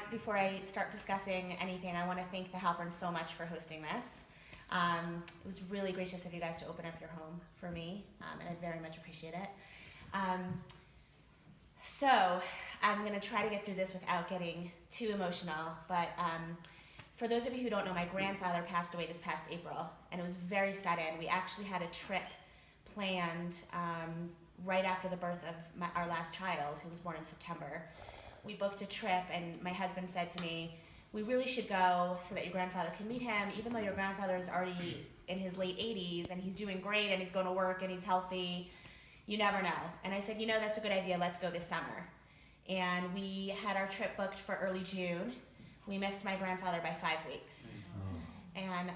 before I start discussing anything, I want to thank the Halperns so much for hosting this. It was really gracious of you guys to open up your home for me, and I very much appreciate it. So I'm going to try to get through this without getting too emotional, but for those of you who don't know, my grandfather passed away this past April, and it was very sudden. We actually had a trip planned right after the birth of our last child, who was born in September. We booked a trip, and my husband said to me, we really should go so that your grandfather can meet him, even though your grandfather is already in his late 80s, and he's doing great, and he's going to work, and he's healthy. You never know. And I said, that's a good idea. Let's go this summer. And we had our trip booked for early June. We missed my grandfather by 5 weeks. Oh. And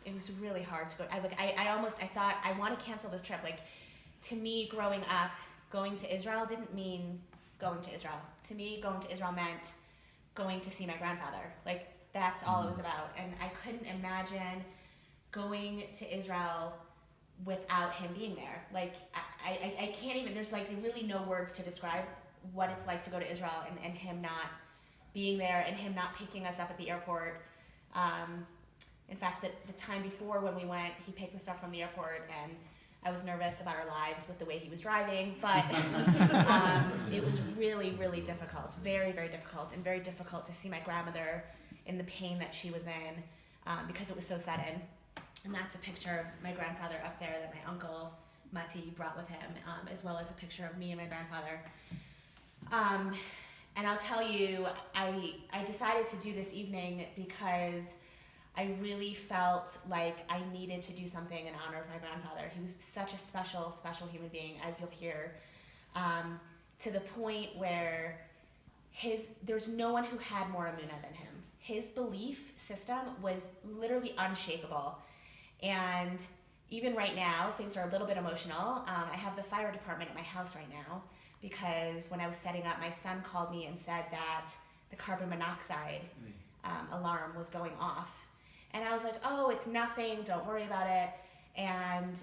it was really hard to go. I thought, I want to cancel this trip. Like, to me, growing up, going to Israel didn't mean going to Israel. To me, going to Israel meant going to see my grandfather. Like, that's all it was about. And I couldn't imagine going to Israel without him being there. Like, I can't even, there's like really no words to describe what it's like to go to Israel and him not being there and him not picking us up at the airport. In fact, the time before when we went, he picked us up from the airport, and I was nervous about our lives with the way he was driving, but it was really, really difficult, very, very difficult, and very difficult to see my grandmother in the pain that she was in because it was so sudden. And that's a picture of my grandfather up there that my uncle Mati brought with him, as well as a picture of me and my grandfather. And I'll tell you, I decided to do this evening because I really felt like I needed to do something in honor of my grandfather. He was such a special, special human being, as you'll hear, to the point where there's no one who had more emunah than him. His belief system was literally unshakable. And even right now, things are a little bit emotional. I have the fire department at my house right now because when I was setting up, my son called me and said that the carbon monoxide alarm was going off. And I was like, oh, it's nothing, don't worry about it. And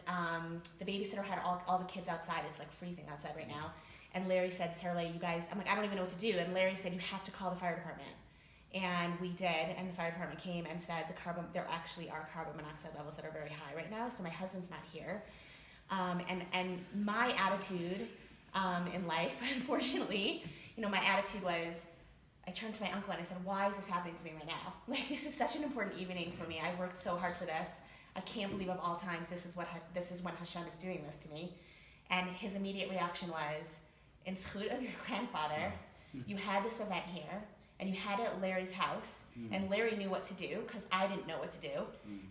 the babysitter had all the kids outside. It's like freezing outside right now. And Larry said, Sarah, you guys, I'm like, I don't even know what to do. And Larry said, you have to call the fire department. And we did, and the fire department came and said there actually are carbon monoxide levels that are very high right now, so my husband's not here. And my attitude in life, unfortunately, my attitude was, I turned to my uncle and I said, why is this happening to me right now? Like, this is such an important evening for me. I've worked so hard for this. I can't believe of all times this is when Hashem is doing this to me. And his immediate reaction was, in zchut of your grandfather, you had this event here, and you had it at Larry's house, and Larry knew what to do because I didn't know what to do,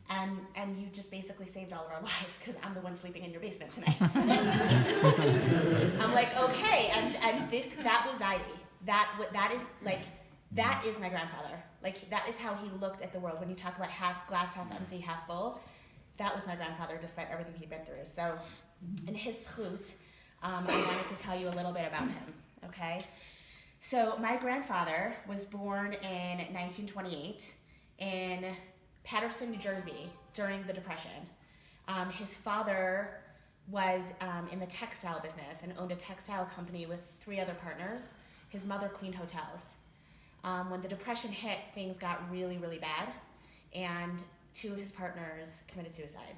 and you just basically saved all of our lives because I'm the one sleeping in your basement tonight. So I'm like, okay, and that was Zaidi. That is my grandfather. Like, that is how he looked at the world. When you talk about glass half empty, half full, that was my grandfather, despite everything he'd been through. So, in his zchut, I wanted to tell you a little bit about him. Okay. So my grandfather was born in 1928 in Paterson, New Jersey during the Depression. His father was in the textile business and owned a textile company with 3 other partners. His mother cleaned hotels. When the Depression hit, things got really, really bad, and 2 of his partners committed suicide.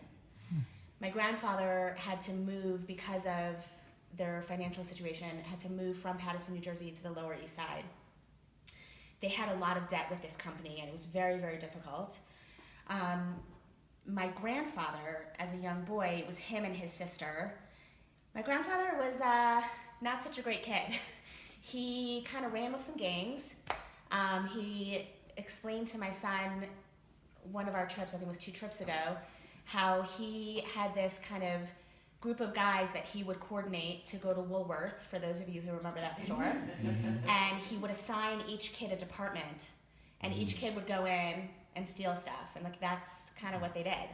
My grandfather had to move because of their financial situation, had to move from Paterson, New Jersey to the Lower East Side. They had a lot of debt with this company, and it was very, very difficult. My grandfather, as a young boy, it was him and his sister. My grandfather was not such a great kid. He kind of ran with some gangs. He explained to my son one of our trips, I think it was 2 trips ago, how he had this kind of group of guys that he would coordinate to go to Woolworth, for those of you who remember that store, and he would assign each kid a department, and each kid would go in and steal stuff, and like that's kind of what they did.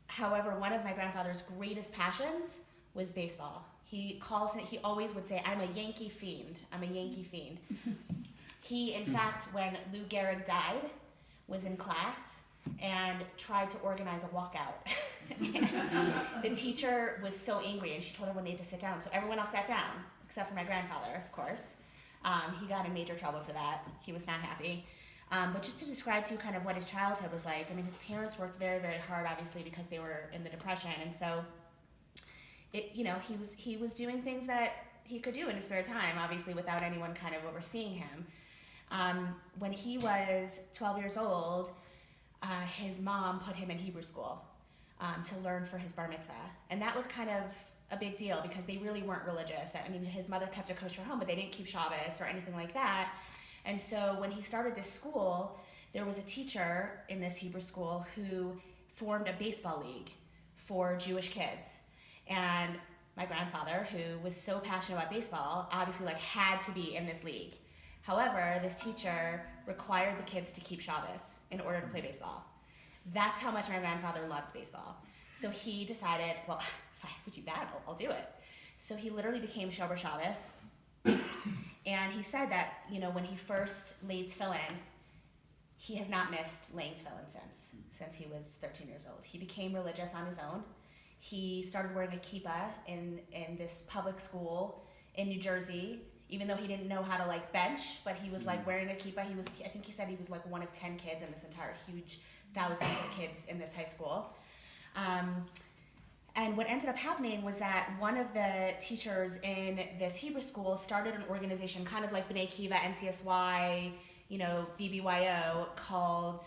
However, one of my grandfather's greatest passions was baseball. He always would say, I'm a Yankee fiend. He, in fact, when Lou Gehrig died, was in class and tried to organize a walkout. And the teacher was so angry, and she told everyone they had to sit down. So everyone else sat down, except for my grandfather, of course. He got in major trouble for that. He was not happy. But just to describe to you kind of what his childhood was like, I mean, his parents worked very, very hard, obviously, because they were in the Depression. And so, he was doing things that he could do in his spare time, obviously, without anyone kind of overseeing him. When he was 12 years old, his mom put him in Hebrew school to learn for his bar mitzvah. And that was kind of a big deal because they really weren't religious. I mean, his mother kept a kosher home, but they didn't keep Shabbos or anything like that. And so when he started this school, there was a teacher in this Hebrew school who formed a baseball league for Jewish kids. And my grandfather, who was so passionate about baseball, obviously had to be in this league. However, this teacher required the kids to keep Shabbos in order to play baseball. That's how much my grandfather loved baseball. So he decided, well, if I have to do that, I'll do it. So he literally became Shomer Shabbos. And he said that, when he first laid tefillin, he has not missed laying tefillin since he was 13 years old. He became religious on his own. He started wearing a kippah in this public school in New Jersey, even though he didn't know how to bench, but he was wearing a kippah. I think he said he was one of 10 kids in this entire huge thousands of kids in this high school. And what ended up happening was that one of the teachers in this Hebrew school started an organization kind of like B'nai Kiva, NCSY, BBYO, called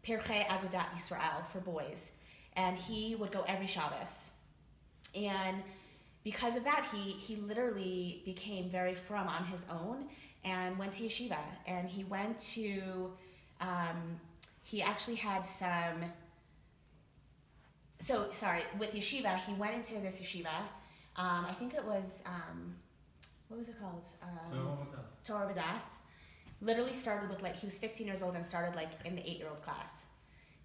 Pirchei Agudat Yisrael for boys. And he would go every Shabbos. And because of that, he literally became very frum on his own and went to yeshiva. And he went to, he actually had some... with yeshiva, he went into this yeshiva. I think it was, what was it called? Torah B'das. Literally started with he was 15 years old and started in the 8-year-old class.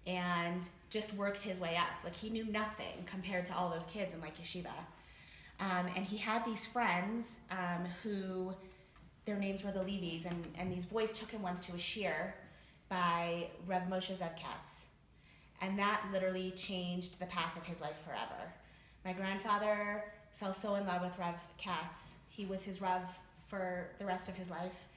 And just worked his way up. He knew nothing compared to all those kids in yeshiva. And he had these friends who, their names were the Levis, and these boys took him once to a shir by Rav Moshe Katz. And that literally changed the path of his life forever. My grandfather fell so in love with Rav Katz. He was his Rav for the rest of his life.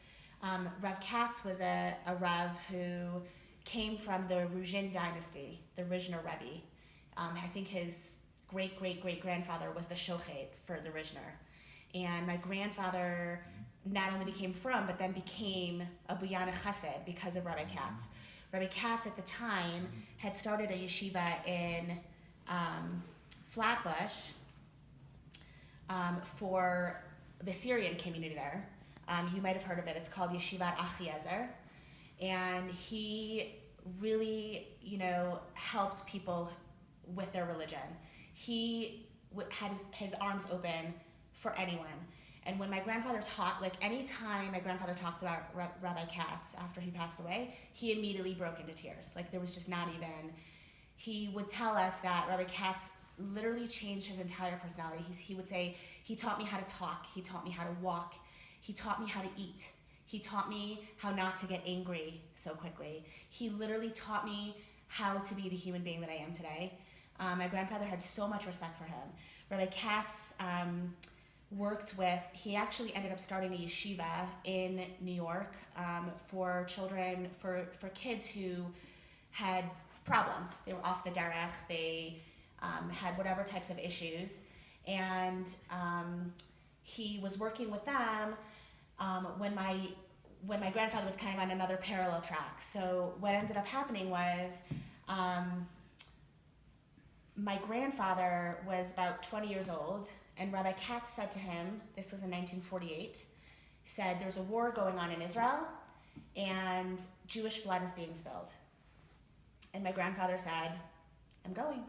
Rav Katz was a Rav who came from the Ruzhin dynasty, the Rizhner Rebbe. I think his great-great-great-grandfather was the Shochet for the Rizhner. And my grandfather not only became frum, but then became a Buyana Chassid because of Rabbi Katz. Rabbi Katz at the time had started a yeshiva in Flatbush for the Syrian community there. You might have heard of it. It's called Yeshivat Achiezer. And he really, helped people with their religion. He had his arms open for anyone. And when my grandfather taught, anytime my grandfather talked about Rabbi Katz after he passed away, he immediately broke into tears. There was just not even... He would tell us that Rabbi Katz literally changed his entire personality. He would say, he taught me how to talk, he taught me how to walk, he taught me how to eat. He taught me how not to get angry so quickly. He literally taught me how to be the human being that I am today. My grandfather had so much respect for him. Rabbi Katz he actually ended up starting a yeshiva in New York for children, for kids who had problems. They were off the derech, they had whatever types of issues. And he was working with them when my grandfather was kind of on another parallel track. So what ended up happening was my grandfather was about 20 years old, and Rabbi Katz said to him, this was in 1948, said, there's a war going on in Israel, and Jewish blood is being spilled. And my grandfather said, I'm going.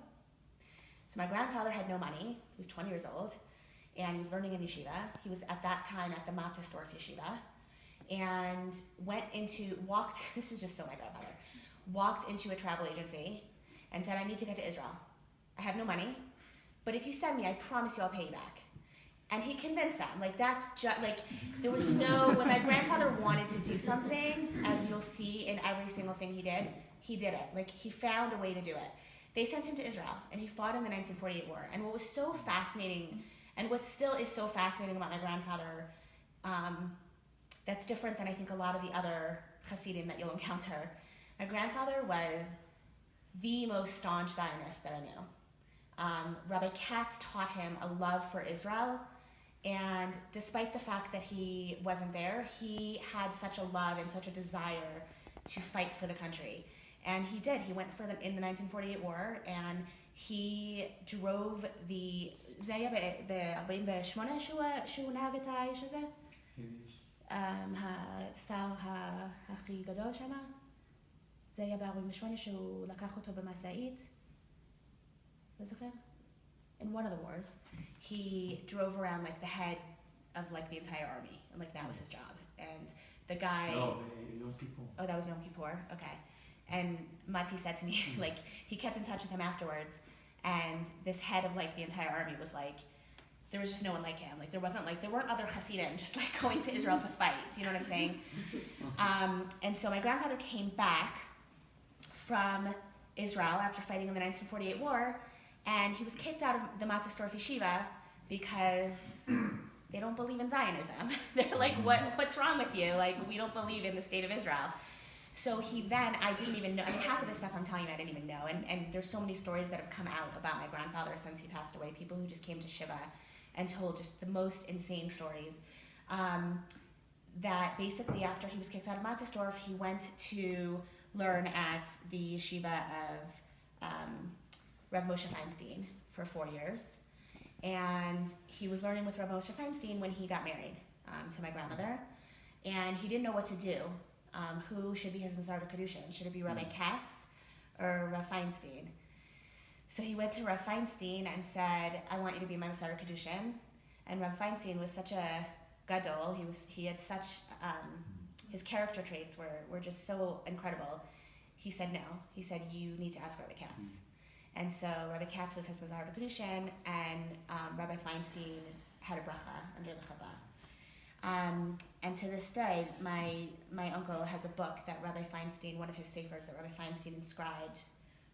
So my grandfather had no money. He was 20 years old, and he was learning in yeshiva. He was at that time at the Matisdorf yeshiva, and this is just so my grandfather, walked into a travel agency and said, I need to get to Israel. I have no money, but if you send me, I promise you I'll pay you back. And he convinced them. There was when my grandfather wanted to do something, as you'll see in every single thing he did it. He found a way to do it. They sent him to Israel, and he fought in the 1948 war. And what was so fascinating, and what still is so fascinating about my grandfather, that's different than I think a lot of the other Hasidim that you'll encounter. My grandfather was the most staunch Zionist that I knew. Rabbi Katz taught him a love for Israel, and despite the fact that he wasn't there, he had such a love and such a desire to fight for the country. And he did. He went in the 1948 war, and he drove the... זה היה ב-48 שהוא נהג את האיש הזה? השר הכי גדול שמה? זה היה ב-48 שהוא לקח אותו במשאית. לא זוכר? In one of the wars, he drove around like the head of like the entire army, and like that was his job. And the guy... No, Yom Kippur. Oh, that was Yom Kippur? Okay. And Mati said to me, like, he kept in touch with him afterwards, and this head of like the entire army was like, there was just no one like him. Like there weren't other Hasidim just like going to Israel to fight. You know what I'm saying? And so my grandfather came back from Israel after fighting in the 1948 war, and he was kicked out of the Matastorf Yeshiva because they don't believe in Zionism. They're like, what's wrong with you? Like, we don't believe in the state of Israel. So he then, I didn't even know, I mean, half of this stuff I'm telling you I didn't even know, and there's so many stories that have come out about my grandfather since he passed away, people who just came to Shiva and told just the most insane stories. That basically after he was kicked out of Matastorf, he went to learn at the yeshiva of Rav Moshe Feinstein for 4 years. And he was learning with Rav Moshe Feinstein when he got married to my grandmother. And he didn't know what to do. Who should be his Mazar Kedushin? Should it be Rabbi Katz or Rav Feinstein? So he went to Rav Feinstein and said, I want you to be my Mazar Kedushin. And Rav Feinstein was such a gadol. He had such, his character traits were just so incredible. He said no. He said, you need to ask Rabbi Katz. And so Rabbi Katz was his Mazar Kedushin, and Rabbi Feinstein had a bracha under the chuppah. And to this day, my uncle has a book that Rabbi Feinstein, one of his sefers that Rabbi Feinstein inscribed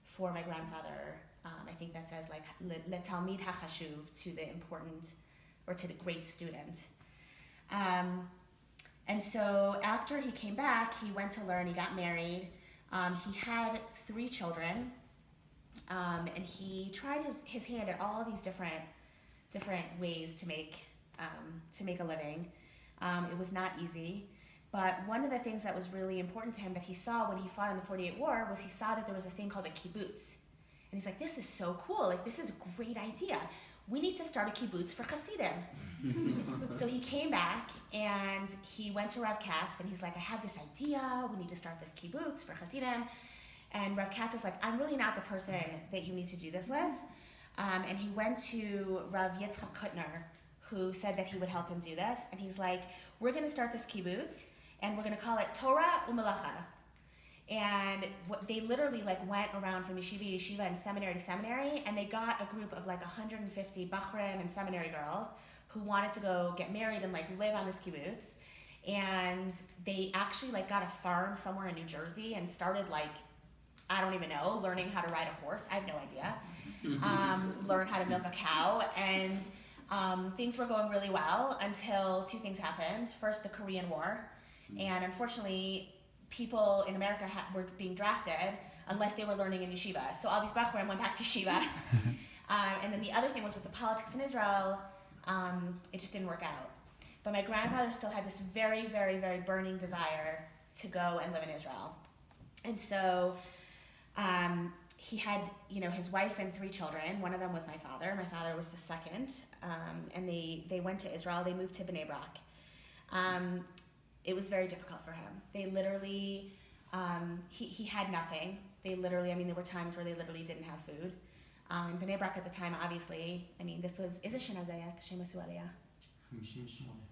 for my grandfather. I think that says like Letalmid HaChashuv, to the important, or to the great student. And so after he came back, he went to learn, he got married. He had 3 children, and he tried his hand at all these different ways to make a living. It was not easy, but one of the things that was really important to him that he saw when he fought in the 48 war was he saw that there was a thing called a kibbutz. And he's like, this is so cool, like this is a great idea. We need to start a kibbutz for Hasidim. So he came back and he went to Rav Katz and he's like, I have this idea, we need to start this kibbutz for Hasidim. And Rav Katz is like, I'm really not the person that you need to do this with. And he went to Rav Yitzchak Kutner, who said that he would help him do this. And he's like, we're going to start this kibbutz, and we're going to call it Torah Umelacha. And they literally like went around from yeshiva to yeshiva and seminary to seminary, and they got a group of like 150 bachrim and seminary girls who wanted to go get married and like live on this kibbutz. And they actually like got a farm somewhere in New Jersey and started like, I don't even know, learning how to ride a horse. I have no idea. Learn how to milk a cow, and things were going really well until 2 things happened. First, the Korean War, and unfortunately, people in America were being drafted unless they were learning in yeshiva. So all these bachrim went back to yeshiva. And then the other thing was with the politics in Israel, it just didn't work out. But my grandfather still had this very, very, very burning desire to go and live in Israel. And so he had, his wife and 3 children. One of them was my father. My father was the second. And they went to Israel. They moved to Bnei Brak. It was very difficult for him. They literally, he had nothing. They literally, there were times where they literally didn't have food. In Bnei Brak at the time, obviously, this was, is it Shana Zayek, Shemasu Aliyah?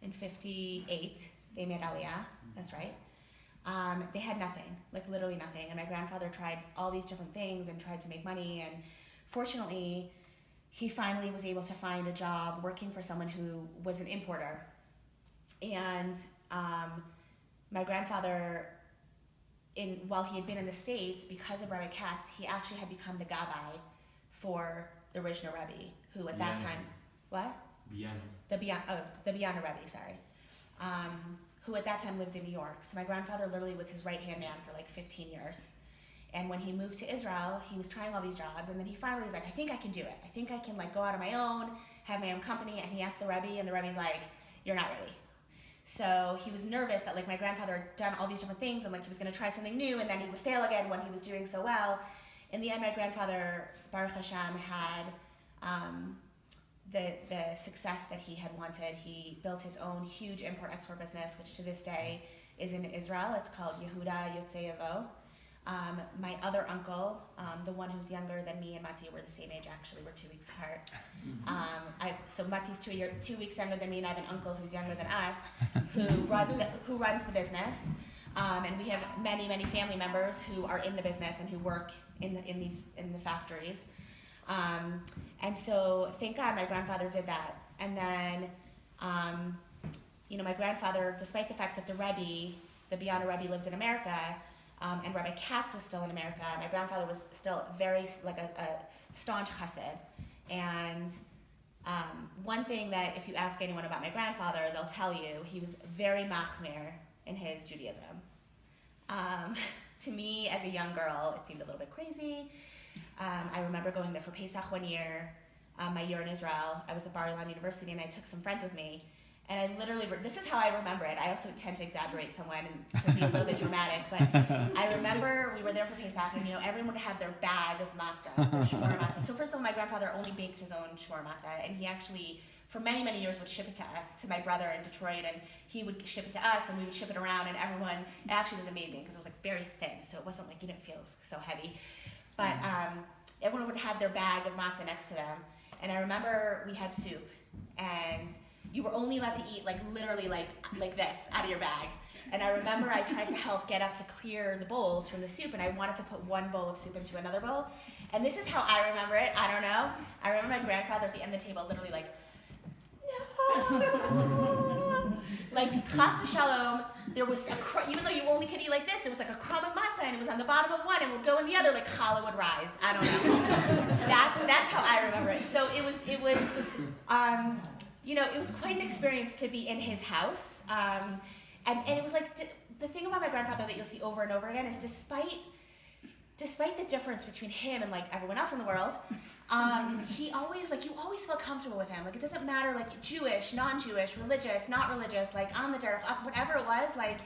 In 58, they made Aliyah, that's right. They had nothing, like literally nothing. And my grandfather tried all these different things and tried to make money. And fortunately, he finally was able to find a job working for someone who was an importer. And my grandfather, while he had been in the States, because of Rabbi Katz, he actually had become the gabbai for the original Rabbi, who at that time, what? Biana. The Biana Rebbe, sorry. who at that time lived in New York. So my grandfather literally was his right-hand man for like 15 years. And when he moved to Israel, he was trying all these jobs, and then he finally was like, I think I can do it. I think I can like go out on my own, have my own company. And he asked the Rabbi, and the Rabbi's like, you're not ready. So he was nervous that like my grandfather had done all these different things, and like he was gonna try something new, and then he would fail again when he was doing so well. In the end, my grandfather, Baruch Hashem, had the success that he had wanted. He built his own huge import-export business, which to this day is in Israel. It's called Yehuda Yotzei Avo. My other uncle, the one who's younger than me and Mati, we're the same age actually, we're 2 weeks apart. So Mati's 2 weeks younger than me, and I have an uncle who's younger than us, who runs the business. And we have many, many family members who are in the business and who work in the factories. And so thank God my grandfather did that. And then, my grandfather, despite the fact that the Biana Rebbe lived in America, and Rabbi Katz was still in America, my grandfather was still very, like a staunch chassid. And one thing that if you ask anyone about my grandfather, they'll tell you he was very machmir in his Judaism. To me, as a young girl, it seemed a little bit crazy. I remember going there for Pesach one year, my year in Israel. I was at Bar Ilan University, and I took some friends with me. And I literally, this is how I remember it. I also tend to exaggerate somewhat and to be a little bit dramatic. But I remember we were there for Pesach, and everyone would have their bag of matzah, their shmur matzah. So first of all, my grandfather only baked his own shmur matzah, and he actually, for many, many years, would ship it to us, to my brother in Detroit, and he would ship it to us, and we would ship it around, and everyone, it actually was amazing, because it was like very thin, so it wasn't like you didn't feel it was so heavy. But everyone would have their bag of matzah next to them, and I remember we had soup, and you were only allowed to eat like literally like this out of your bag. And I remember I tried to help get up to clear the bowls from the soup, and I wanted to put one bowl of soup into another bowl. And this is how I remember it. I don't know. I remember my grandfather at the end of the table literally like, no. Like, chas v'shalom, there was even though you only could eat like this, there was like a crumb of matzah, and it was on the bottom of one and would go in the other, like challah would rise. I don't know. That's how I remember it. So it was it was quite an experience to be in his house. And it was like, the thing about my grandfather that you'll see over and over again is despite the difference between him and like everyone else in the world, he always, like, you always felt comfortable with him. Like, it doesn't matter, like, Jewish, non-Jewish, religious, not religious, like, on the derech, whatever it was, like,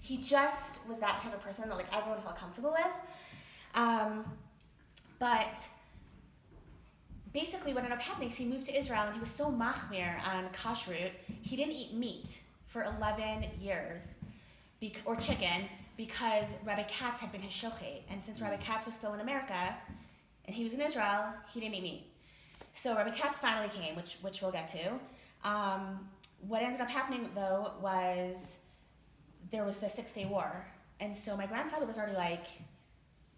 he just was that type of person that, like, everyone felt comfortable with. But basically what ended up happening is he moved to Israel, and he was so machmir on kashrut, he didn't eat meat for 11 years, or chicken, because Rabbi Katz had been his shochet. And since Rabbi Katz was still in America, and he was in Israel, he didn't eat meat. So Rabbi Katz finally came, which we'll get to. What ended up happening, though, was there was the 6-Day War. And so my grandfather was already like,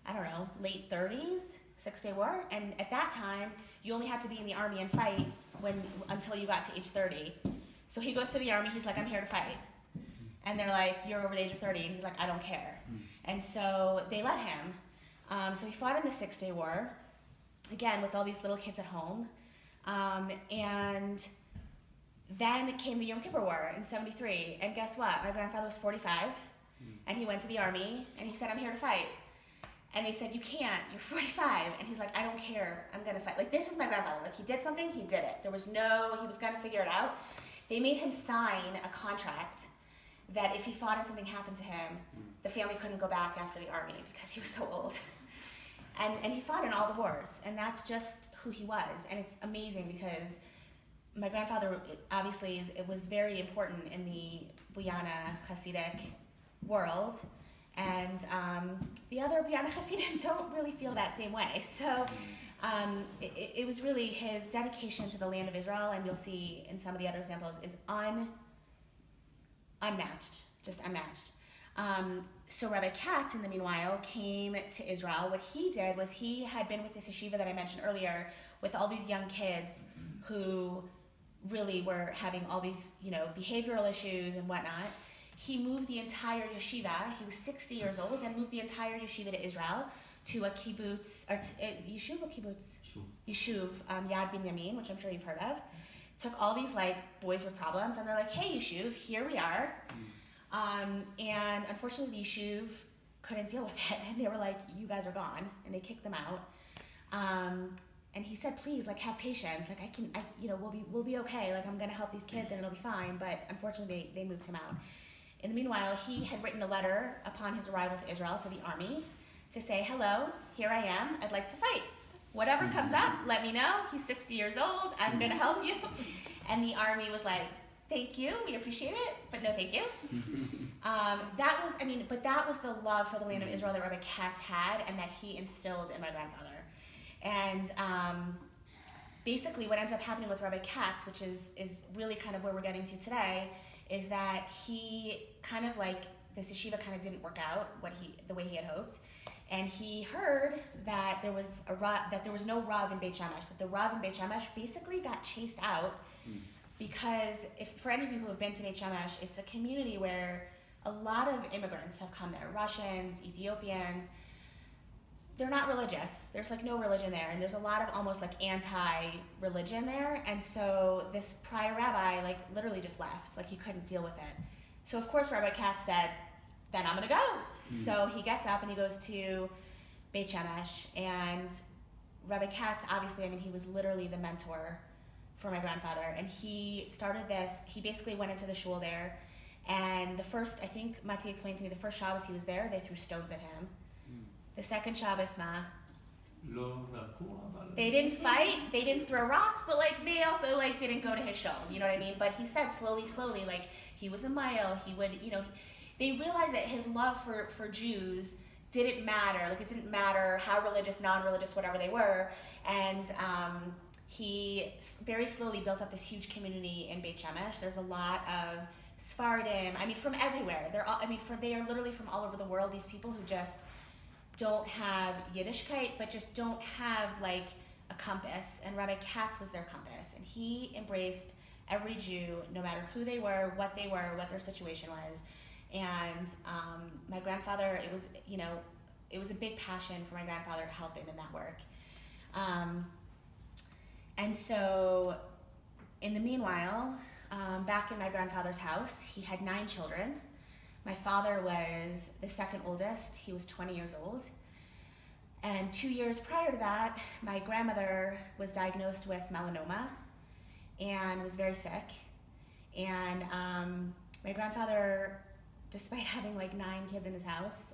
I don't know, late 30s, 6-Day War. And at that time, you only had to be in the army and fight until you got to age 30. So he goes to the army, he's like, I'm here to fight. And they're like, you're over the age of 30. And he's like, I don't care. And so they let him. So he fought in the 6-Day War, again, with all these little kids at home. And then came the Yom Kippur War in 73. And guess what? My grandfather was 45, and he went to the army, and he said, I'm here to fight. And they said, you can't, you're 45. And he's like, I don't care, I'm gonna fight. Like, this is my grandfather. Like, he did something, he did it. He was gonna figure it out. They made him sign a contract that if he fought and something happened to him, the family couldn't go back after the army because he was so old. And he fought in all the wars, and that's just who he was. And it's amazing because my grandfather, obviously, it was very important in the Buyana Hasidic world, and the other Buyana Hasidim don't really feel that same way. So it was really his dedication to the land of Israel, and you'll see in some of the other examples, is unmatched, just unmatched. So Rabbi Katz, in the meanwhile, came to Israel. What he did was he had been with this yeshiva that I mentioned earlier with all these young kids who really were having all these, behavioral issues and whatnot. He moved the entire yeshiva. He was 60 years old and moved the entire yeshiva to Israel, to a kibbutz, yeshuv or kibbutz? Yeshuv, Yad Binyamin, which I'm sure you've heard of. Took all these boys with problems, and they're like, hey, yeshuv, here we are. And unfortunately, the yeshuv couldn't deal with it, and they were like, "You guys are gone," and they kicked them out. And he said, "Please, like, have patience. Like, we'll be okay. Like, I'm gonna help these kids, and it'll be fine." But unfortunately, they moved him out. In the meanwhile, he had written a letter upon his arrival to Israel to the army to say, "Hello, here I am. I'd like to fight. Whatever comes up, let me know. He's 60 years old. I'm gonna help you." And the army was like, "Thank you, we appreciate it, but no thank you." That was the love for the land of Israel that Rabbi Katz had and that he instilled in my grandfather. And basically what ends up happening with Rabbi Katz, which is really kind of where we're getting to today, is that he kind of like, this yeshiva kind of didn't work out the way he had hoped. And he heard that there was no Rav in Beit Shemesh, that the Rav in Beit Shemesh basically got chased out because for any of you who have been to Beit Shemesh, it's a community where a lot of immigrants have come there, Russians, Ethiopians. They're not religious. There's like no religion there, and there's a lot of almost like anti-religion there. And so this prior rabbi like literally just left, like he couldn't deal with it. So of course Rabbi Katz said, "Then I'm gonna go." So he gets up and he goes to Beit Shemesh, and Rabbi Katz, obviously, he was literally the mentor for my grandfather, and he started this. He basically went into the shul there, and the first, I think Mati explained to me, the first Shabbos he was there, they threw stones at him. The second Shabbos, they didn't fight, they didn't throw rocks, but like they also like didn't go to his shul, you know what I mean? But he said slowly, like he was a mile, he would, they realized that his love for Jews didn't matter. Like it didn't matter how religious, non-religious, whatever they were. And he very slowly built up this huge community in Beit Shemesh. There's a lot of Sephardim, from everywhere. They are literally from all over the world. These people who just don't have Yiddishkeit, but just don't have like a compass. And Rabbi Katz was their compass. And he embraced every Jew, no matter who they were, what their situation was. And my grandfather, it was a big passion for my grandfather to help him in that work. And so in the meanwhile, back in my grandfather's house, he had 9 children. My father was the second oldest. He was 20 years old. And 2 years prior to that, my grandmother was diagnosed with melanoma and was very sick. And my grandfather, despite having like 9 kids in his house,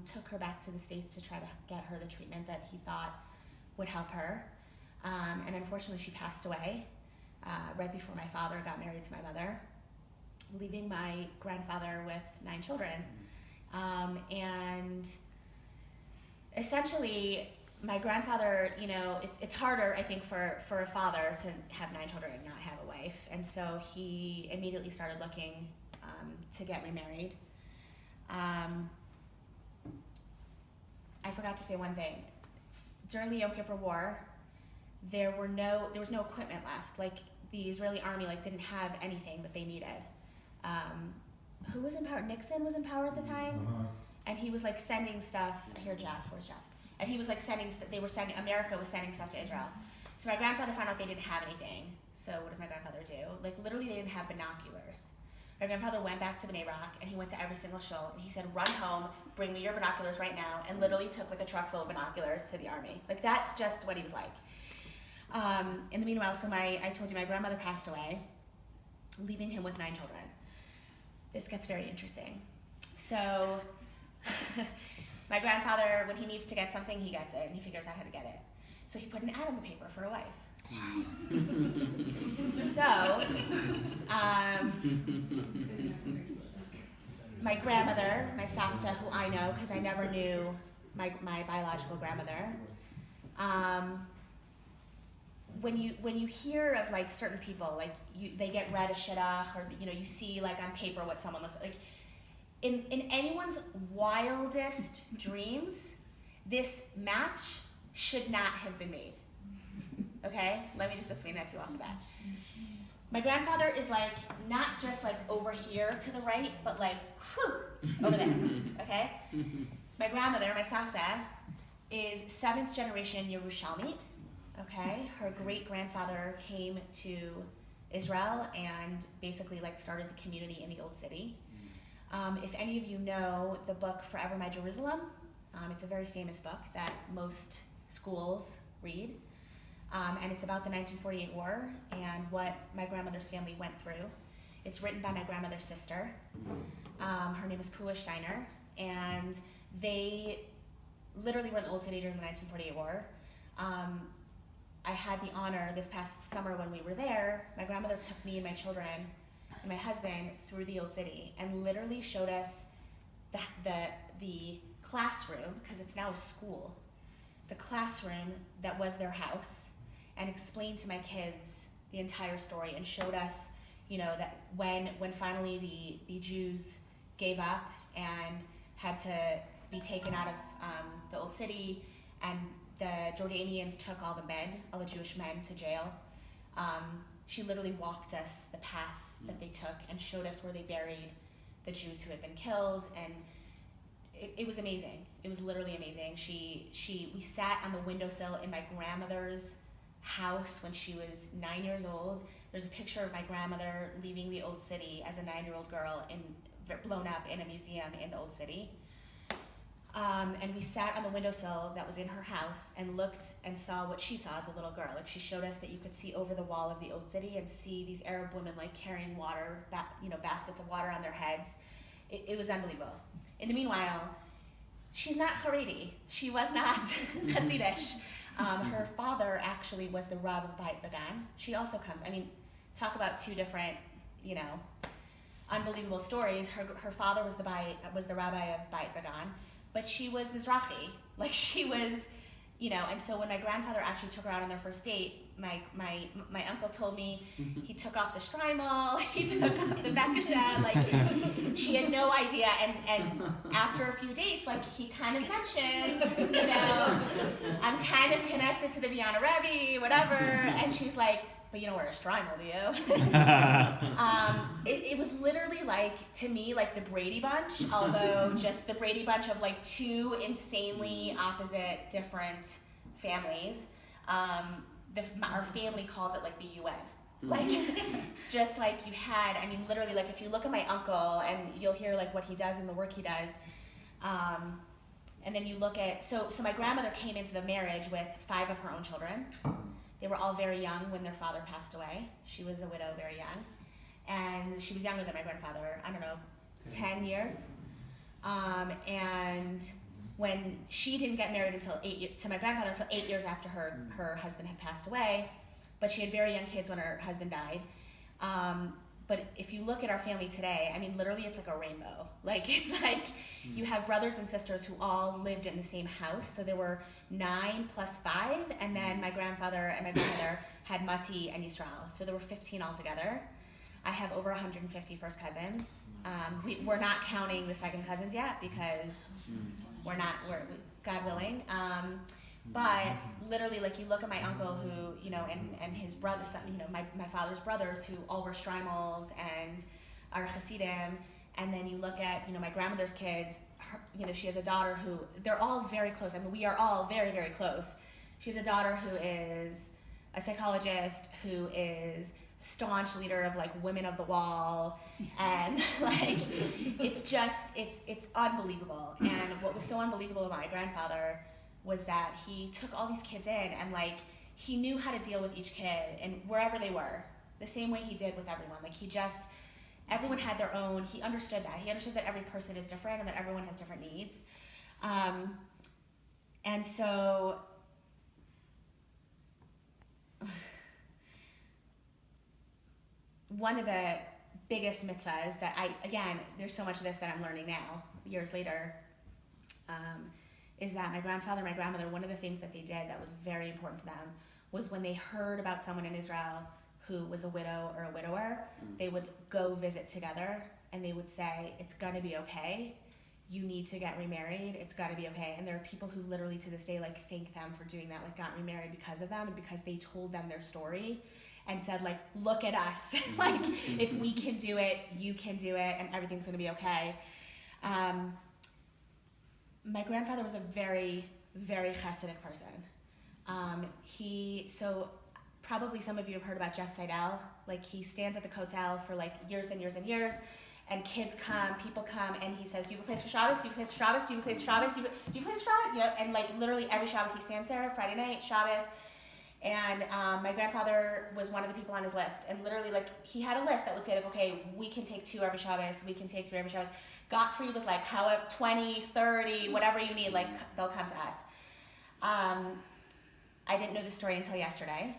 took her back to the States to try to get her the treatment that he thought would help her. And unfortunately, she passed away right before my father got married to my mother, leaving my grandfather with 9 children. And essentially, my grandfather, it's harder, I think, for a father to have 9 children and not have a wife. And so he immediately started looking to get remarried. I forgot to say one thing. During the Yom Kippur War, there was no equipment left. Like the Israeli army didn't have anything that they needed. Who was in power? Nixon was in power at the time, and he was sending stuff. Here, Jeff. Where's Jeff? And he was America was sending stuff to Israel. So my grandfather found out they didn't have anything. So what does my grandfather do? Literally, they didn't have binoculars. My grandfather went back to Bnei Brak, and he went to every single shul, and he said, "Run home, bring me your binoculars right now," and literally took a truck full of binoculars to the army. That's just what he was like. In the meanwhile, I told you my grandmother passed away, leaving him with 9 children. This gets very interesting. So my grandfather, when he needs to get something, he gets it, and he figures out how to get it. So he put an ad in the paper for a wife. So my grandmother, my savta, who I know because I never knew my biological grandmother, when you hear of certain people, they get read a shidduch, or you see on paper what someone looks like. In anyone's wildest dreams, this match should not have been made. Okay? Let me just explain that to you off the bat. My grandfather is not just over here to the right, but over there. Okay? My grandmother, my savta, is 7th generation Yerushalmit. Okay? Her great-grandfather came to Israel and basically started the community in the old city. If any of you know the book Forever My Jerusalem, it's a very famous book that most schools read. And it's about the 1948 war and what my grandmother's family went through. It's written by my grandmother's sister. Her name is Pua Steiner, and they literally were in the Old City during the 1948 war. I had the honor this past summer when we were there, my grandmother took me and my children and my husband through the Old City and literally showed us the classroom, because it's now a school, the classroom that was their house, and explained to my kids the entire story and showed us, that when finally the Jews gave up and had to be taken out of the Old City, and the Jordanians took all the Jewish men to jail. She literally walked us the path that they took and showed us where they buried the Jews who had been killed, and it was amazing. It was literally amazing. We sat on the windowsill in my grandmother's house when she was 9 years old. There's a picture of my grandmother leaving the Old City as a 9-year-old girl blown up in a museum in the Old City. And we sat on the windowsill that was in her house and looked and saw what she saw as a little girl. Like, she showed us that you could see over the wall of the Old City and see these Arab women carrying water, baskets of water on their heads. It was unbelievable. In the meanwhile, she's not Haredi. She was not Hasidish. Her father actually was the Rav of Beit Vagan. She also comes, talk about two different, unbelievable stories. Her father was the Rabbi of Beit Vagan, but she was Mizrahi. She was, and so when my grandfather actually took her out on their first date, my uncle told me he took off the shtreimel, he took off the bekasha, she had no idea, and after a few dates, he kind of mentioned, I'm kind of connected to the Vienna Rabbi, whatever, and she's like, but you don't wear a shtreimel, do you? It was literally to me, the Brady Bunch, although just the Brady Bunch of two insanely opposite, different families. Our family calls it the UN. It's just you had, literally, if you look at my uncle and you'll hear what he does and the work he does, and then you look at, so my grandmother came into the marriage with 5 of her own children. They were all very young when their father passed away. She was a widow very young, and she was younger than my grandfather, 10 years. And when she didn't get married to my grandfather until 8 years after her husband had passed away, but she had very young kids when her husband died. But if you look at our family today, literally it's like a rainbow. You have brothers and sisters who all lived in the same house. So there were 9 plus 5, and then my grandfather and my grandmother had Mati and Yisrael. So there were 15 altogether. I have over 150 first cousins. We're not counting the second cousins yet because we're God willing. But literally, you look at my uncle who, and his brothers, my father's brothers who all wear shtreimels and are Hasidim, and then you look at, my grandmother's kids, she has a daughter who, they're all very close. We are all very, very close. She has a daughter who is a psychologist, who is staunch leader of Women of the Wall, and it's just, it's unbelievable. And what was so unbelievable about my grandfather was that he took all these kids in and he knew how to deal with each kid and wherever they were, the same way he did with everyone. Everyone had their own, he understood that. He understood that every person is different and that everyone has different needs. And so, one of the biggest mitzvahs that there's so much of this that I'm learning now, years later, is that my grandfather and my grandmother, one of the things that they did that was very important to them was when they heard about someone in Israel who was a widow or a widower, they would go visit together and they would say, it's gonna be okay. You need to get remarried. It's gotta be okay. And there are people who literally to this day thank them for doing that, got remarried because of them and because they told them their story and said look at us. If we can do it, you can do it, and everything's gonna be okay. My grandfather was a very, very Hasidic person. So probably some of you have heard about Jeff Seidel. He stands at the Kotel for years and years and years, and kids come, people come, and he says, do you have a place for Shabbos? Do you have a place for Shabbos? Do you have a place for Shabbos? Do you have a place for Shabbos? You know, and like literally every Shabbos he stands there, Friday night, Shabbos. And my grandfather was one of the people on his list. And literally, like, he had a list that would say, like, okay, we can take 2 every Shabbos, we can take 3 every Shabbos. Gottfried was like, however, 20, 30, whatever you need, like, they'll come to us. I didn't know this story until yesterday.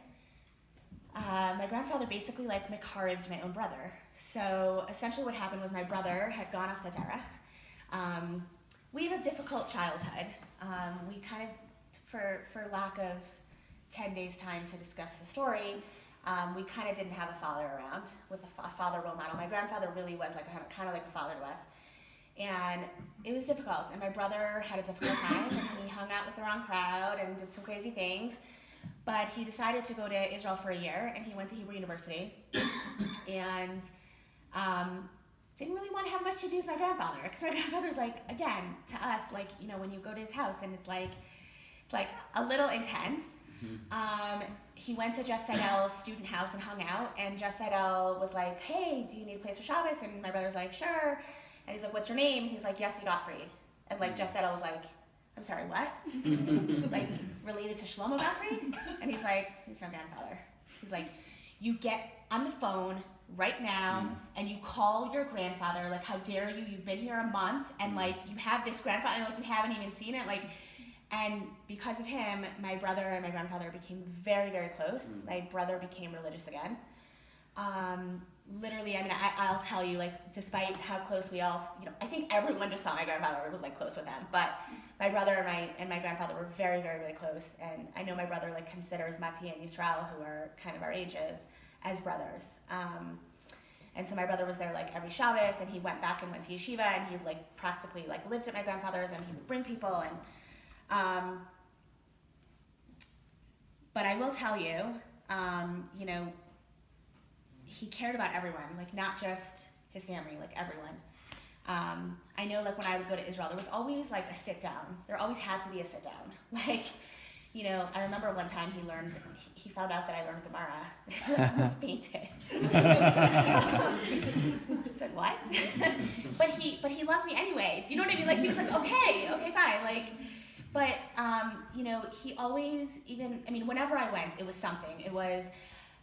My grandfather basically, like, makarived my own brother. So essentially what happened was my brother had gone off the derech. We had a difficult childhood. We kind of, for lack of 10 days time to discuss the story, we kind of didn't have a father around with a father role model. My grandfather really was like kind of like a father to us. And it was difficult. And my brother had a difficult time, and he hung out with the wrong crowd and did some crazy things. But he decided to go to Israel for a year, and he went to Hebrew University. And didn't really want to have much to do with my grandfather, because my grandfather's like, again, to us, like, you know, when you go to his house and it's like a little intense. He went to Jeff Seidel's student house and hung out, and Jeff Seidel was like, hey, do you need a place for Shabbos? And my brother's like, sure. And he's like, what's your name? And he's like, Yossi Gottfried. And like Jeff Seidel was like, I'm sorry, what? Like, related to Shlomo Gottfried? And he's like, he's your grandfather. He's like, you get on the phone right now and you call your grandfather, like, how dare you? You've been here a month, and like, you have this grandfather, and like, you haven't even seen it, like. And because of him, my brother and my grandfather became very, very close. My brother became religious again. Literally, I mean, I'll tell you, like, despite how close we all, you know, I think everyone just thought my grandfather was like close with them. But my brother and my grandfather were very, very, very close. And I know my brother like considers Mati and Yisrael, who are kind of our ages, as brothers. And so my brother was there like every Shabbos, and he went back and went to yeshiva, and he like practically like lived at my grandfather's, and he would bring people and. But I will tell you, you know, he cared about everyone, like not just his family, like everyone. I know, like when I would go to Israel, there was always like a sit down. There always had to be a sit down. Like, you know, I remember one time he found out that I learned Gemara. I almost fainted. He said, what? but he loved me anyway. Do you know what I mean? Like, he was like, okay, fine. Like, but, you know, he always whenever I went, it was something. It was,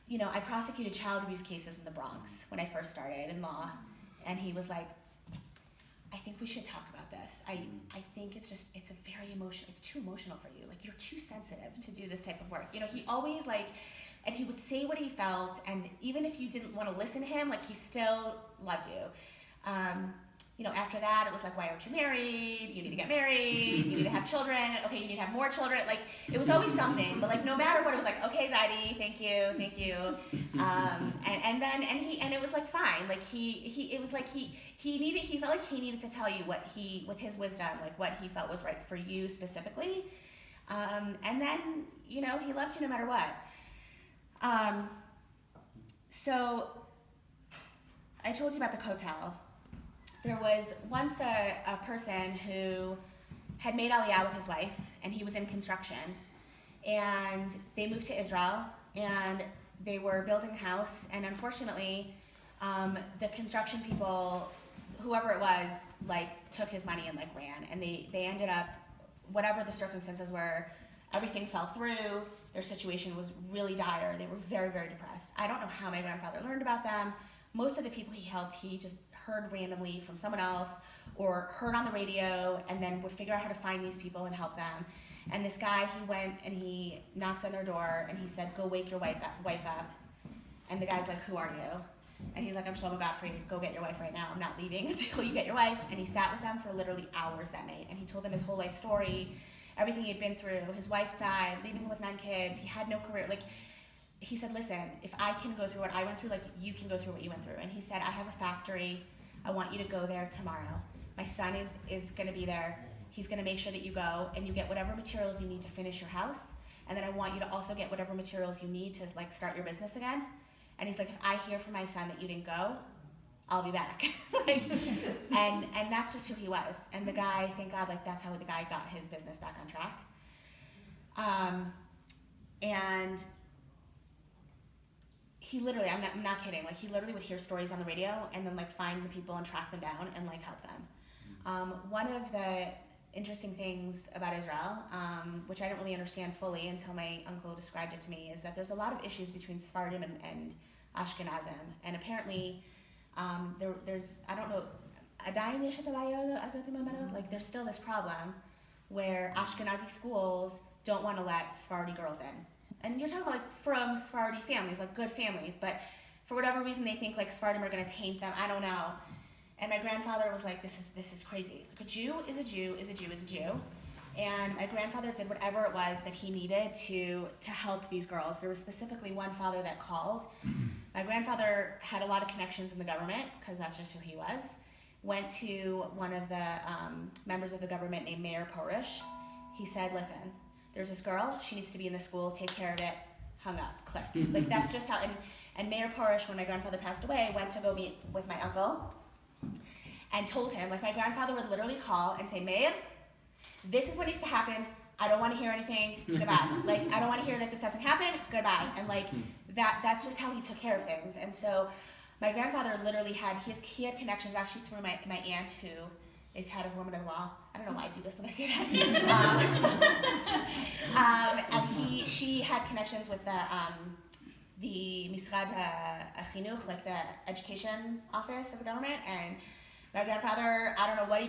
you know, I prosecuted child abuse cases in the Bronx when I first started in law. And he was like, I think we should talk about this. I think it's a very emotional, it's too emotional for you. Like, you're too sensitive to do this type of work. You know, he always like, and he would say what he felt. And even if you didn't want to listen to him, like, he still loved you. You know, after that, it was like, why aren't you married? You need to get married. You need to have children. Okay, you need to have more children. Like, it was always something. But like, no matter what, it was like, okay, Zadie, thank you. And it was like fine. Like he felt like he needed to tell you what with his wisdom, like what he felt was right for you specifically. And then, you know, he loved you no matter what. So I told you about the Kotel. There was once a person who had made Aliyah with his wife, and he was in construction. And they moved to Israel, and they were building a house, and unfortunately, the construction people, whoever it was, like, took his money and, like, ran. And they ended up, whatever the circumstances were, everything fell through. Their situation was really dire. They were very, very depressed. I don't know how my grandfather learned about them. Most of the people he helped, he just heard randomly from someone else or heard on the radio, and then would figure out how to find these people and help them. And this guy, he went and he knocked on their door and he said, go wake your wife up. And the guy's like, who are you? And he's like, I'm Shlomo Gottfried, go get your wife right now. I'm not leaving until you get your wife. And he sat with them for literally hours that night, and he told them his whole life story, everything he'd been through. His wife died, leaving him with 9 kids. He had no career. Like, he said, listen, if I can go through what I went through, like, you can go through what you went through. And he said, I have a factory. I want you to go there tomorrow. My son is going to be there. He's going to make sure that you go and you get whatever materials you need to finish your house. And then I want you to also get whatever materials you need to, like, start your business again. And he's like, if I hear from my son that you didn't go, I'll be back. Like, and that's just who he was. And the guy, thank God, like, that's how the guy got his business back on track. he literally, I'm not kidding, like he literally would hear stories on the radio and then like find the people and track them down and like help them. One of the interesting things about Israel, which I don't really understand fully until my uncle described it to me, is that there's a lot of issues between Sephardim and Ashkenazim, and apparently there's, I don't know, like there's still this problem where Ashkenazi schools don't want to let Sephardi girls in. And you're talking about like from Sephardi families, like good families, but for whatever reason they think like Sephardim are going to taint them. I don't know. And my grandfather was like, this is crazy. Like a Jew is a Jew is a Jew is a Jew. And my grandfather did whatever it was that he needed to help these girls. There was specifically one father that called. My grandfather had a lot of connections in the government because that's just who he was. Went to one of the members of the government named Mayor Porish. He said, listen, there's this girl, she needs to be in the school, take care of it, hung up, click. Like that's just how, and Mayor Porish, when my grandfather passed away, went to go meet with my uncle and told him, like my grandfather would literally call and say, Mayor, this is what needs to happen, I don't want to hear anything, goodbye. Like I don't want to hear that this doesn't happen, goodbye. And like that's just how he took care of things. And so my grandfather literally he had connections actually through my aunt who is head of Women of the Wall. I don't know why I do this when I say that. And she had connections with the Misrad HaChinuch, like the education office of the government. And my grandfather, I don't know what he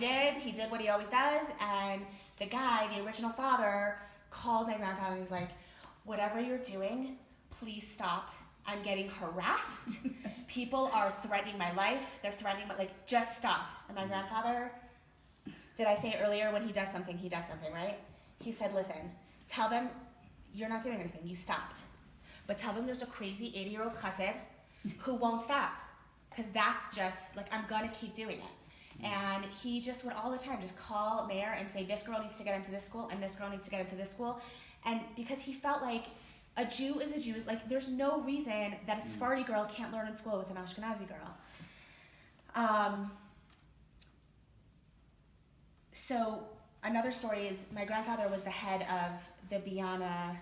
did what he always does. And the guy, the original father, called my grandfather and he's like, whatever you're doing, please stop. I'm getting harassed. People are threatening my life. They're threatening my, like, just stop. And my grandfather, did I say earlier when he does something, right? He said, listen, tell them you're not doing anything. You stopped. But tell them there's a crazy 80-year-old chassid who won't stop. Because that's just, like, I'm going to keep doing it. And he just would all the time just call Mayor and say, this girl needs to get into this school and this girl needs to get into this school. And because he felt like a Jew is a Jew. Like, there's no reason that a Sephardi girl can't learn in school with an Ashkenazi girl. So another story is my grandfather was the head of the Biana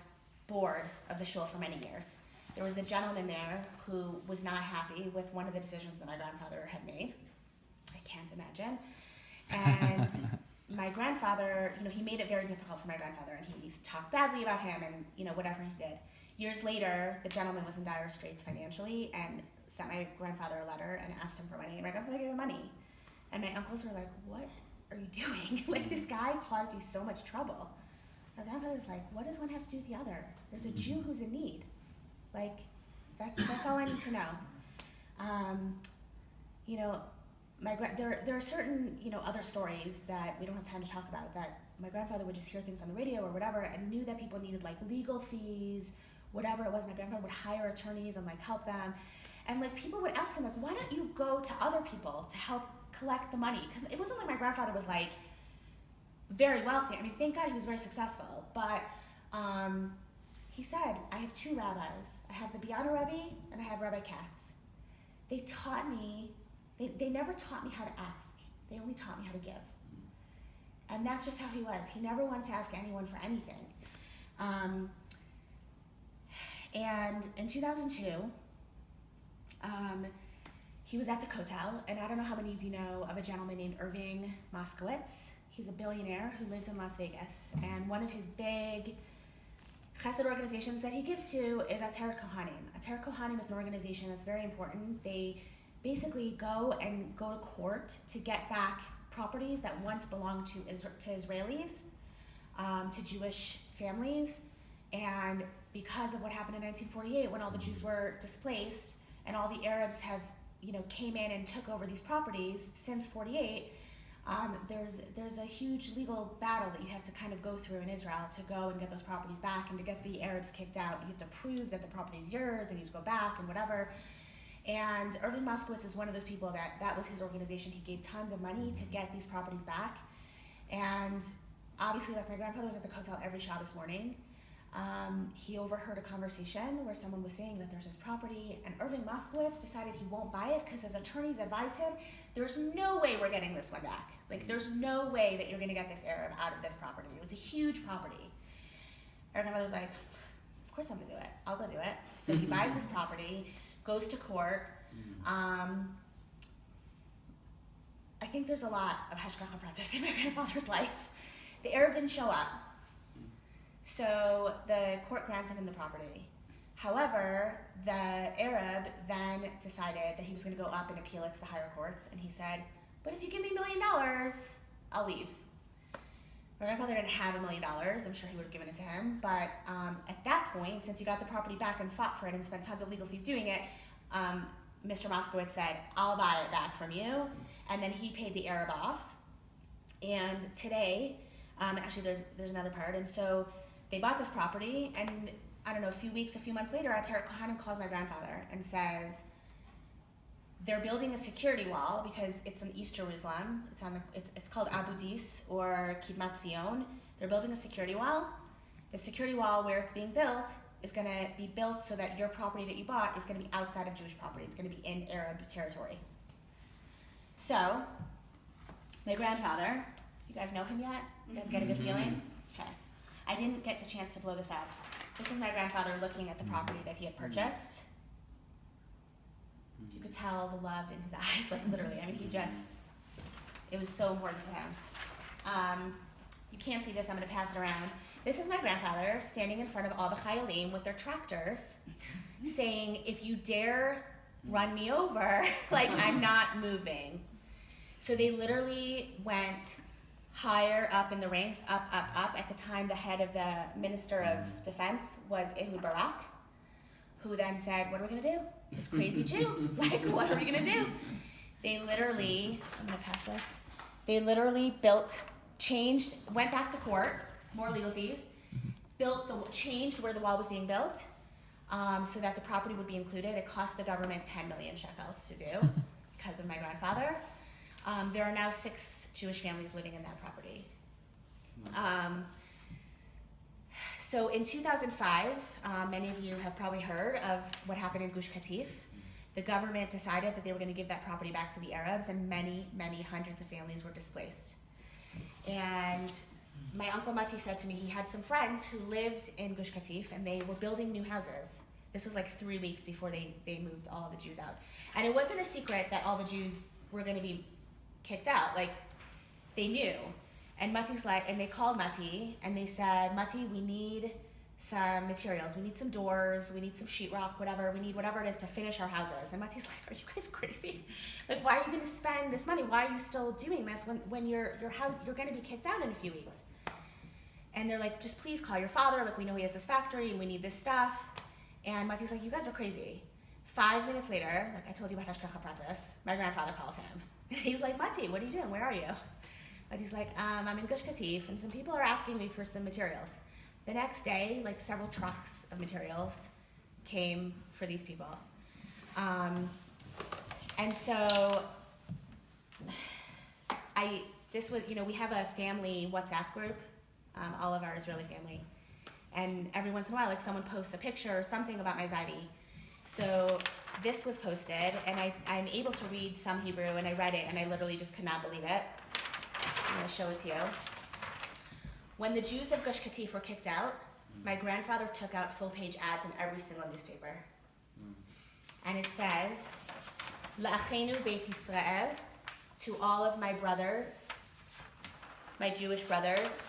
board of the shul for many years. There was a gentleman there who was not happy with one of the decisions that my grandfather had made. I can't imagine. And my grandfather, he made it very difficult for my grandfather, and he talked badly about him and, whatever he did. Years later, the gentleman was in dire straits financially and sent my grandfather a letter and asked him for money. And my grandfather gave him money. And my uncles were like, what are you doing? Like, this guy caused you so much trouble. My grandfather's like, what does one have to do with the other? There's a Jew who's in need. Like, that's all I need to know. There are certain, other stories that we don't have time to talk about, that my grandfather would just hear things on the radio or whatever and knew that people needed like legal fees, whatever it was. My grandfather would hire attorneys and like help them. And like people would ask him like, why don't you go to other people to help collect the money? Because it wasn't like my grandfather was like very wealthy. I mean, thank God he was very successful. But he said, I have two rabbis. I have the Biana Rabbi and I have Rabbi Katz. They taught me, they never taught me how to ask. They only taught me how to give. And that's just how he was. He never wanted to ask anyone for anything. And in 2002, he was at the Kotel, and I don't know how many of you know of a gentleman named Irving Moskowitz. He's a billionaire who lives in Las Vegas, and one of his big chesed organizations that he gives to is Ater Kohanim. Ater Kohanim is an organization that's very important. They basically go to court to get back properties that once belonged to Israelis, to Jewish families, and because of what happened in 1948 when all the Jews were displaced and all the Arabs have, came in and took over these properties since 48, there's a huge legal battle that you have to kind of go through in Israel to go and get those properties back, and to get the Arabs kicked out, you have to prove that the property is yours and you just go back and whatever. And Irving Moskowitz is one of those people that was his organization. He gave tons of money to get these properties back. And obviously, like my grandfather was at the Kotel every Shabbos morning. He overheard a conversation where someone was saying that there's this property, and Irving Moskowitz decided he won't buy it because his attorneys advised him, there's no way we're getting this one back. Like, there's no way that you're going to get this Arab out of this property. It was a huge property. My grandmother's like, of course I'm going to do it. I'll go do it. So he buys this property. goes to court. I think there's a lot of hashgacha pratis in my grandfather's life. The Arab didn't show up, so the court granted him the property. However, the Arab then decided that he was going to go up and appeal it to the higher courts, and he said, but if you give me $1 million, I'll leave. My grandfather didn't have $1 million. I'm sure he would have given it to him, but at that point, since he got the property back and fought for it and spent tons of legal fees doing it, Mr. Moskowitz said, I'll buy it back from you, and then he paid the Arab off. And today, actually there's another part, and so they bought this property, and I don't know, a few months later, Ataret Kohanim calls my grandfather and says, they're building a security wall because it's in East Jerusalem. It's called Abu Dis or Kidmat Zion. They're building a security wall. The security wall where it's being built is going to be built so that your property that you bought is going to be outside of Jewish property. It's going to be in Arab territory. So, my grandfather, do you guys know him yet? You guys get a good feeling? Okay. I didn't get the chance to blow this up. This is my grandfather looking at the property that he had purchased. You could tell the love in his eyes, like literally. I mean, it was so important to him. You can't see this, I'm going to pass it around. This is my grandfather standing in front of all the chayalim with their tractors saying, if you dare run me over, like I'm not moving. So they literally went higher up in the ranks, up. At the time, the head of the Minister of Defense was Ehud Barak, who then said, what are we going to do? This crazy Jew. Like, what are we going to do? They literally, I'm going to pass this. They literally went back to court, more legal fees, changed where the wall was being built so that the property would be included. It cost the government 10 million shekels to do because of my grandfather. There are now 6 Jewish families living in that property. So in 2005, many of you have probably heard of what happened in Gush Katif. The government decided that they were going to give that property back to the Arabs, and many, many hundreds of families were displaced. And my Uncle Mati said to me he had some friends who lived in Gush Katif, and they were building new houses. This was like 3 weeks before they moved all the Jews out. And it wasn't a secret that all the Jews were going to be kicked out. Like, they knew. And Mati's like, and they called Mati, and they said, Mati, we need some materials. We need some doors. We need some sheetrock, whatever. We need whatever it is to finish our houses. And Mati's like, are you guys crazy? Like, why are you going to spend this money? Why are you still doing this when your house, you're going to be kicked out in a few weeks? And they're like, just please call your father. Like, we know he has this factory, and we need this stuff. And Mati's like, you guys are crazy. 5 minutes later, like I told you about Hashgacha Pratis, my grandfather calls him. He's like, Mati, what are you doing? Where are you? Mati's like, I'm in Gush Katif, and some people are asking me for some materials. The next day, like several trucks of materials came for these people. And so we have a family WhatsApp group, all of our Israeli family. And every once in a while, like someone posts a picture or something about my Zaidi. So this was posted, and I'm able to read some Hebrew, and I read it, and I literally just could not believe it. I'm going to show it to you. When the Jews of Gush Katif were kicked out, my grandfather took out full-page ads in every single newspaper. And it says, La'achenu Beit Yisrael, to all of my brothers, my Jewish brothers,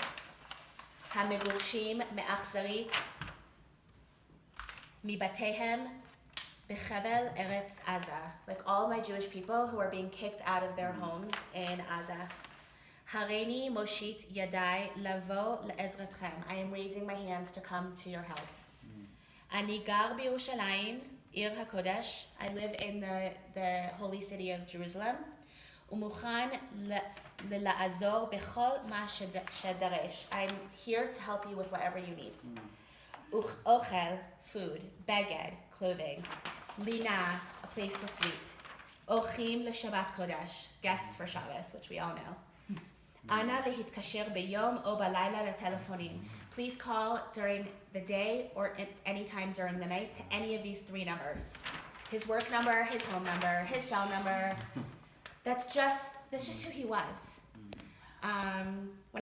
HaMegurshim Me'achzarit, Mibatehem, Bechevel Eretz Aza, like all my Jewish people who are being kicked out of their homes in Aza. Hareini Moshit Yadai Lavo Le'ezratchem. I am raising my hands to come to your help. Ani gar b'Yerushalayim, Ir HaKodesh. I live in the holy city of Jerusalem. Umuchan le'la'azor b'chol ma shedaresh. I'm here to help you with whatever you need. Ohel, food. Beged, clothing. Lina, a place to sleep. Ochim leShabbat Kodesh, guests for Shabbos, which we all know. Ana lehitkasher beyom o balayla letelefonim. Please call during the day or at any time during the night to any of these 3 numbers. His work number, his home number, his cell number. That's just who he was.